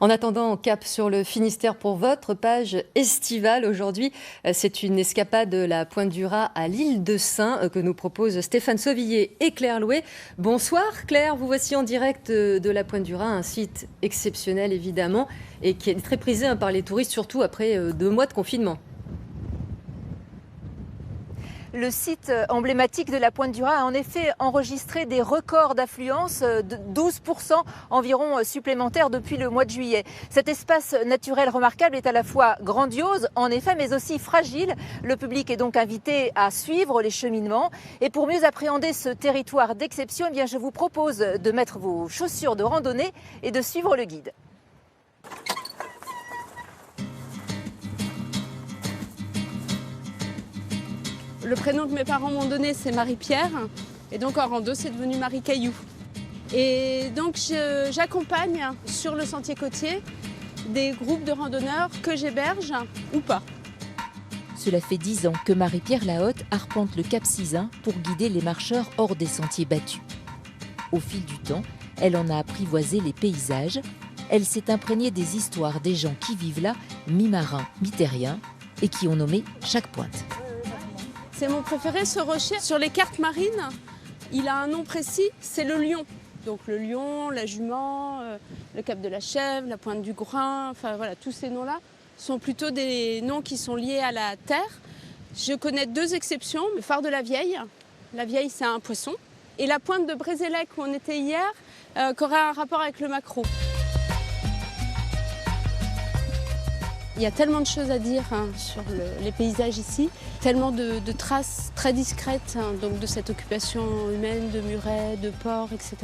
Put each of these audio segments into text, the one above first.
En attendant, cap sur le Finistère pour votre page estivale. Aujourd'hui, c'est une escapade de la Pointe du Raz à l'île de Sein que nous proposent Stéphane Sauvillier et Claire Louet. Bonsoir Claire, vous voici en direct de la Pointe du Raz, un site exceptionnel évidemment et qui est très prisé par les touristes, surtout après 2 mois de confinement. Le site emblématique de la Pointe du Raz a en effet enregistré des records d'affluence de 12% environ supplémentaires depuis le mois de juillet. Cet espace naturel remarquable est à la fois grandiose, en effet, mais aussi fragile. Le public est donc invité à suivre les cheminements. Et pour mieux appréhender ce territoire d'exception, je vous propose de mettre vos chaussures de randonnée et de suivre le guide. Le prénom que mes parents m'ont donné, c'est Marie-Pierre. Et donc en rando, c'est devenu Marie-Caillou. Et donc j'accompagne sur le sentier côtier des groupes de randonneurs que j'héberge ou pas. Cela fait 10 ans que Marie-Pierre Lahotte arpente le Cap Sizun pour guider les marcheurs hors des sentiers battus. Au fil du temps, elle en a apprivoisé les paysages. Elle s'est imprégnée des histoires des gens qui vivent là, mi-marins, mi-terriens, et qui ont nommé chaque pointe. C'est mon préféré, ce rocher. Sur les cartes marines, il a un nom précis, c'est le lion. Donc le lion, la jument, le cap de la chèvre, la pointe du Groin, enfin voilà, tous ces noms-là sont plutôt des noms qui sont liés à la terre. Je connais 2 exceptions, le phare de la Vieille. La Vieille, c'est un poisson. Et la pointe de Brézélec, où on était hier, qui aurait un rapport avec le maquereau. Il y a tellement de choses à dire sur les paysages ici, tellement de traces très discrètes donc de cette occupation humaine, de murets, de ports, etc.,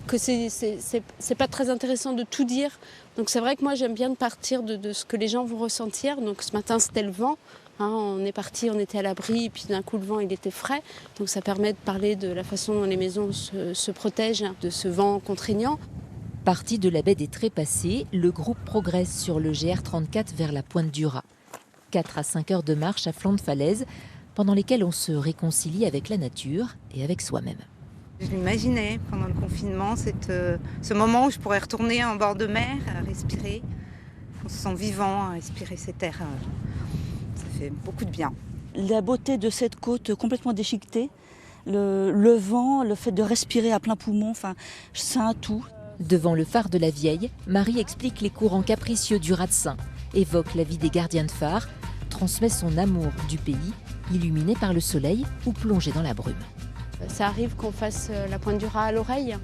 que c'est pas très intéressant de tout dire. Donc c'est vrai que moi j'aime bien de partir de ce que les gens vont ressentir. Donc ce matin c'était le vent, on est parti, on était à l'abri, et puis d'un coup le vent il était frais. Donc ça permet de parler de la façon dont les maisons se protègent de ce vent contraignant. Parti de la baie des Trépassés, le groupe progresse sur le GR34 vers la Pointe du Raz. 4 à 5 heures de marche à flanc de falaise, pendant lesquelles on se réconcilie avec la nature et avec soi-même. Je l'imaginais pendant le confinement, ce moment où je pourrais retourner en bord de mer, à respirer. On se sent vivant, à respirer cet air. Ça fait beaucoup de bien. La beauté de cette côte complètement déchiquetée, le vent, le fait de respirer à plein poumon, c'est un tout. Devant le phare de la Vieille, Marie explique les courants capricieux du Raz de Sein, évoque la vie des gardiens de phare, transmet son amour du pays, illuminé par le soleil ou plongé dans la brume. Ça arrive qu'on fasse la Pointe du Raz à l'oreille,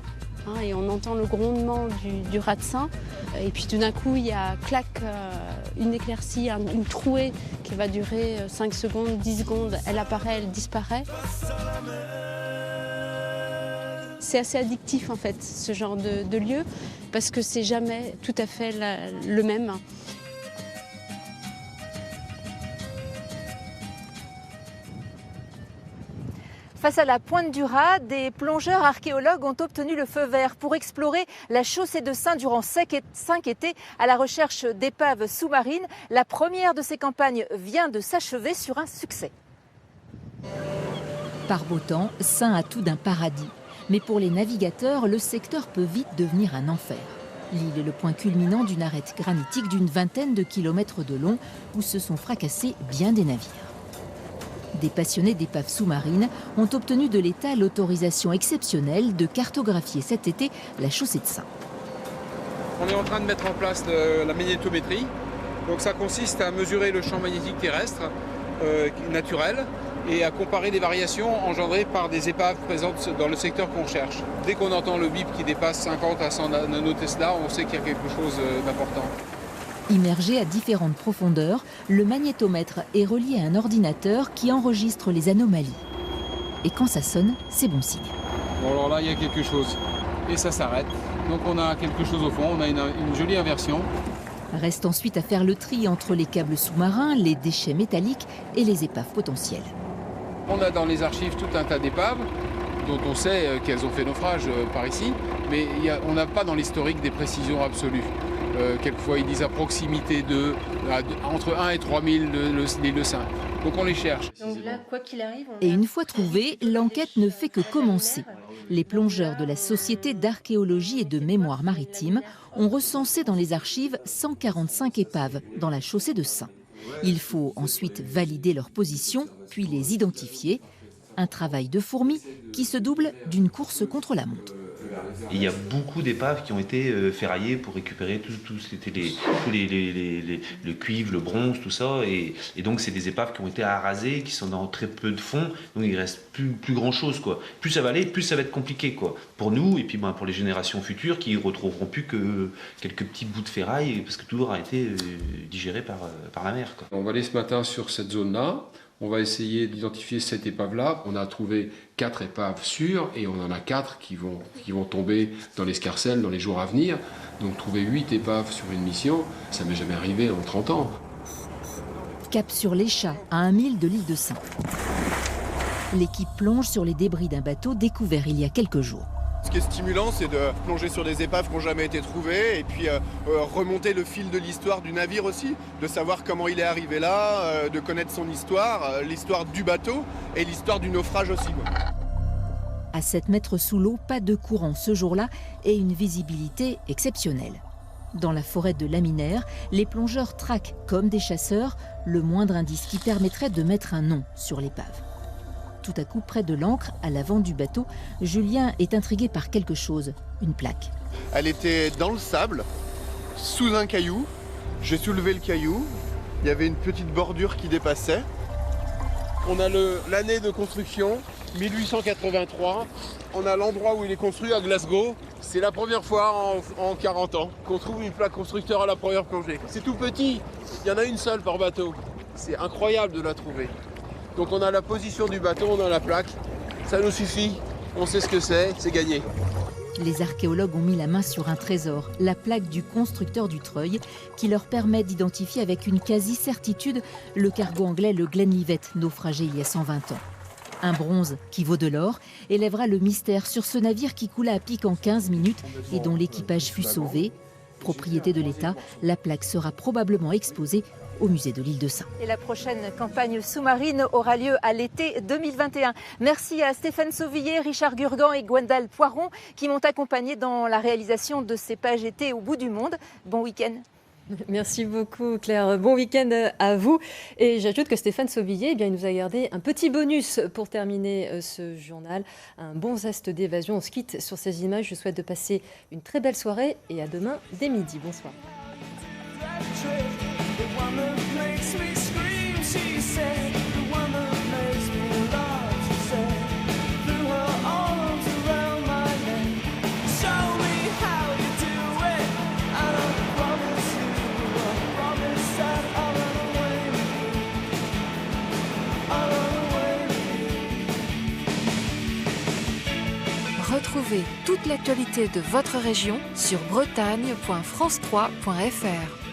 et on entend le grondement du Raz de Sein. Et puis tout d'un coup, il y a clac, une éclaircie, une trouée qui va durer 5 secondes, 10 secondes. Elle apparaît, elle disparaît. C'est assez addictif en fait, ce genre de lieu, parce que c'est jamais tout à fait le même. Face à la Pointe du Raz, des plongeurs archéologues ont obtenu le feu vert pour explorer la chaussée de Sein durant 5 étés à la recherche d'épaves sous-marines. La première de ces campagnes vient de s'achever sur un succès. Par beau temps, Sein a tout d'un paradis. Mais pour les navigateurs, le secteur peut vite devenir un enfer. L'île est le point culminant d'une arête granitique d'une vingtaine de kilomètres de long où se sont fracassés bien des navires. Des passionnés d'épaves sous-marines ont obtenu de l'État l'autorisation exceptionnelle de cartographier cet été la chaussée de Sein. On est en train de mettre en place la magnétométrie. Donc ça consiste à mesurer le champ magnétique terrestre naturel et à comparer les variations engendrées par des épaves présentes dans le secteur qu'on cherche. Dès qu'on entend le bip qui dépasse 50 à 100 nanotesla, on sait qu'il y a quelque chose d'important. Immergé à différentes profondeurs, le magnétomètre est relié à un ordinateur qui enregistre les anomalies. Et quand ça sonne, c'est bon signe. Bon alors là, il y a quelque chose. Et ça s'arrête. Donc on a quelque chose au fond, on a une jolie inversion. Reste ensuite à faire le tri entre les câbles sous-marins, les déchets métalliques et les épaves potentielles. On a dans les archives tout un tas d'épaves dont on sait qu'elles ont fait naufrage par ici, mais on n'a pas dans l'historique des précisions absolues. quelquefois ils disent à proximité entre 1 et 3 000 les leucins. Donc on les cherche. Donc là, quoi qu'il arrive... Et une fois trouvés, l'enquête ne fait que commencer. Les plongeurs de la Société d'archéologie et de mémoire maritime ont recensé dans les archives 145 épaves dans la chaussée de Saints. Il faut ensuite valider leur position, puis les identifier. Un travail de fourmi qui se double d'une course contre la montre. Il y a beaucoup d'épaves qui ont été ferraillées pour récupérer le cuivre, le bronze, tout ça. Et donc, c'est des épaves qui ont été arasées, qui sont dans très peu de fond. Donc, il ne reste plus grand-chose, quoi. Plus ça va aller, plus ça va être compliqué, quoi. Pour nous, et puis pour les générations futures qui ne retrouveront plus que quelques petits bouts de ferraille, parce que tout aura été digéré par la mer, quoi. On va aller ce matin sur cette zone-là. On va essayer d'identifier cette épave-là. On a trouvé 4 épaves sûres et on en a 4 qui vont tomber dans l'escarcelle dans les jours à venir. Donc trouver 8 épaves sur une mission, ça m'est jamais arrivé en 30 ans. Cap sur l'Échat, à 1 mile de l'île de Saints. L'équipe plonge sur les débris d'un bateau découvert il y a quelques jours. Ce qui est stimulant, c'est de plonger sur des épaves qui n'ont jamais été trouvées et puis remonter le fil de l'histoire du navire aussi, de savoir comment il est arrivé là, de connaître son histoire, l'histoire du bateau et l'histoire du naufrage aussi. À 7 mètres sous l'eau, pas de courant ce jour-là et une visibilité exceptionnelle. Dans la forêt de Laminaire, les plongeurs traquent, comme des chasseurs, le moindre indice qui permettrait de mettre un nom sur l'épave. Tout à coup, près de l'ancre, à l'avant du bateau, Julien est intrigué par quelque chose, une plaque. Elle était dans le sable, sous un caillou. J'ai soulevé le caillou, il y avait une petite bordure qui dépassait. On a l'année de construction, 1883. On a l'endroit où il est construit à Glasgow. C'est la première fois en 40 ans qu'on trouve une plaque constructeur à la première plongée. C'est tout petit, il y en a une seule par bateau. C'est incroyable de la trouver. Donc on a la position du bateau, on a la plaque, ça nous suffit, on sait ce que c'est gagné. Les archéologues ont mis la main sur un trésor, la plaque du constructeur du Treuil, qui leur permet d'identifier avec une quasi-certitude le cargo anglais le Glenlivet, naufragé il y a 120 ans. Un bronze qui vaut de l'or élèvera le mystère sur ce navire qui coula à pic en 15 minutes et dont l'équipage fut sauvé. Propriété de l'État, la plaque sera probablement exposée au musée de l'île de Saints. Et la prochaine campagne sous-marine aura lieu à l'été 2021. Merci à Stéphane Sauvillier, Richard Gurgan et Gwendal Poiron qui m'ont accompagné dans la réalisation de ces pages été au bout du monde. Bon week-end. Merci beaucoup Claire, bon week-end à vous. Et j'ajoute que Stéphane Sauvillier, il nous a gardé un petit bonus pour terminer ce journal, un bon zeste d'évasion. On se quitte sur ces images, je vous souhaite de passer une très belle soirée et à demain dès midi. Bonsoir. Retrouvez toute l'actualité de votre région sur bretagne.france3.fr.